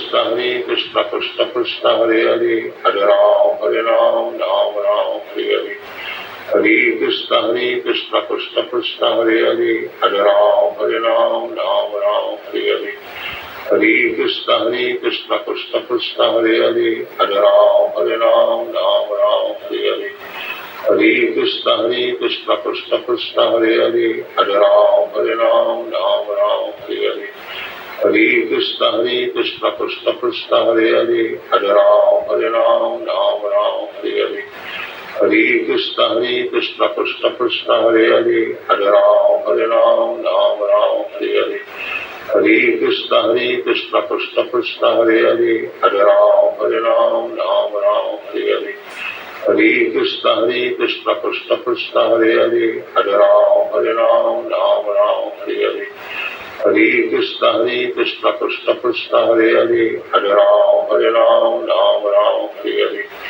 Krishna Krishna Krishna Hare Hare Hare Ram Ram Ram Hare Hare Hare Krishna Krishna Krishna Hare Hare Hare Ram Ram Hare Hare Hare Krishna Krishna Krishna Hare Hare Hare Ram Ram Hare Hare Hare Krishna Krishna Krishna Hare Hare Hare Ram Ram Hare Hare Hare Krishna Krishna Krishna Hare Hare Hare Ram Ram Hare Hare Hare Krishna Krishna Krishna Hare Hare Hare Ram Ram Hare Hare Hare Krishna Krishna Krishna Hare Hare Hare Ram Ram Hare Hare Hare Krishna Krishna Krishna Hare Hare Hare Ram Ram Hare Hare Hare Krishna Krishna Krishna Hare Hare Hare Ram